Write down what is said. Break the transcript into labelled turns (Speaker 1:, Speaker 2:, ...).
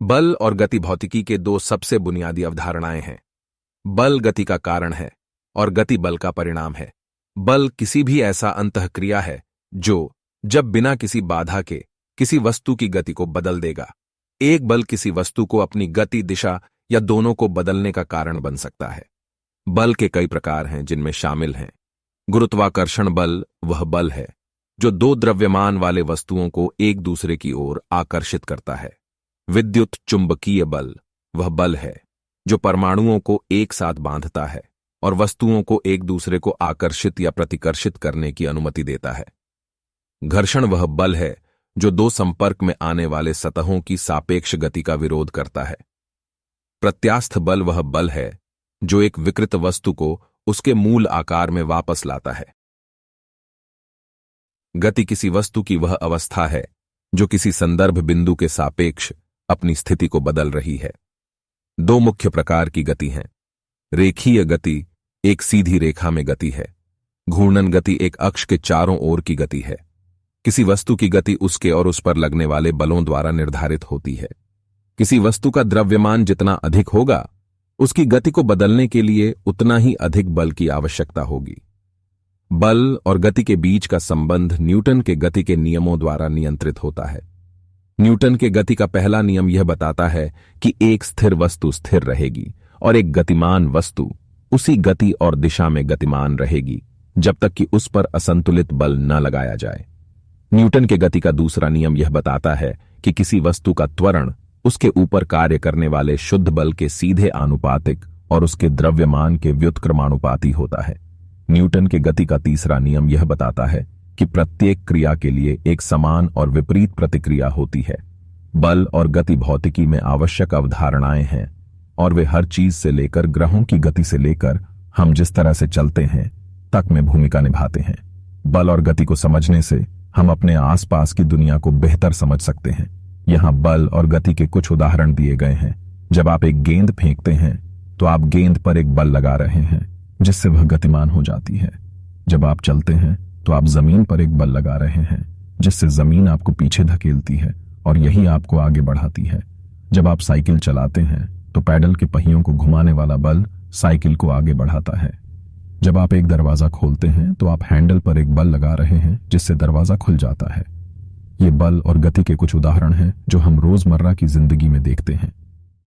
Speaker 1: बल और गति भौतिकी के दो सबसे बुनियादी अवधारणाएं हैं। बल गति का कारण है और गति बल का परिणाम है। बल किसी भी ऐसा अंतःक्रिया है जो, जब बिना किसी बाधा के, किसी वस्तु की गति को बदल देगा। एक बल किसी वस्तु को अपनी गति, दिशा या दोनों को बदलने का कारण बन सकता है। बल के कई प्रकार हैं, जिनमें शामिल हैं गुरुत्वाकर्षण बल, वह बल है जो दो द्रव्यमान वाले वस्तुओं को एक दूसरे की ओर आकर्षित करता है। विद्युत चुंबकीय बल, वह बल है जो परमाणुओं को एक साथ बांधता है और वस्तुओं को एक दूसरे को आकर्षित या प्रतिकर्षित करने की अनुमति देता है। घर्षण वह बल है जो दो संपर्क में आने वाले सतहों की सापेक्ष गति का विरोध करता है। प्रत्यास्थ बल वह बल है जो एक विकृत वस्तु को उसके मूल आकार में वापस लाता है। गति किसी वस्तु की वह अवस्था है जो किसी संदर्भ बिंदु के सापेक्ष अपनी स्थिति को बदल रही है। दो मुख्य प्रकार की गति हैं। रेखीय गति एक सीधी रेखा में गति है। घूर्णन गति एक अक्ष के चारों ओर की गति है। किसी वस्तु की गति उसके और उस पर लगने वाले बलों द्वारा निर्धारित होती है। किसी वस्तु का द्रव्यमान जितना अधिक होगा, उसकी गति को बदलने के लिए उतना ही अधिक बल की आवश्यकता होगी। बल और गति के बीच का संबंध न्यूटन के गति के नियमों द्वारा नियंत्रित होता है। न्यूटन के गति का पहला नियम यह बताता है कि एक स्थिर वस्तु स्थिर रहेगी और एक गतिमान वस्तु उसी गति और दिशा में गतिमान रहेगी जब तक कि उस पर असंतुलित बल न लगाया जाए। न्यूटन के गति का दूसरा नियम यह बताता है कि किसी वस्तु का त्वरण उसके ऊपर कार्य करने वाले शुद्ध बल के सीधे आनुपातिक और उसके द्रव्यमान के व्युत्क्रमानुपाती होता है। न्यूटन के गति का तीसरा नियम यह बताता है कि प्रत्येक क्रिया के लिए एक समान और विपरीत प्रतिक्रिया होती है। बल और गति भौतिकी में आवश्यक अवधारणाएं हैं और वे हर चीज से लेकर ग्रहों की गति से लेकर हम जिस तरह से चलते हैं तक में भूमिका निभाते हैं। बल और गति को समझने से हम अपने आसपास की दुनिया को बेहतर समझ सकते हैं। यहाँ बल और गति के कुछ उदाहरण दिए गए हैं। जब आप एक गेंद फेंकते हैं तो आप गेंद पर एक बल लगा रहे हैं जिससे वह गतिमान हो जाती है। जब आप चलते हैं तो आप जमीन पर एक बल लगा रहे हैं जिससे जमीन आपको पीछे धकेलती है और यही आपको आगे बढ़ाती है। जब आप साइकिल चलाते हैं तो पैडल के पहियों को घुमाने वाला बल साइकिल को आगे बढ़ाता है। जब आप एक दरवाजा खोलते हैं तो आप हैंडल पर एक बल लगा रहे हैं जिससे दरवाजा खुल जाता है। ये बल और गति के कुछ उदाहरण हैं जो हम रोजमर्रा की जिंदगी में देखते हैं।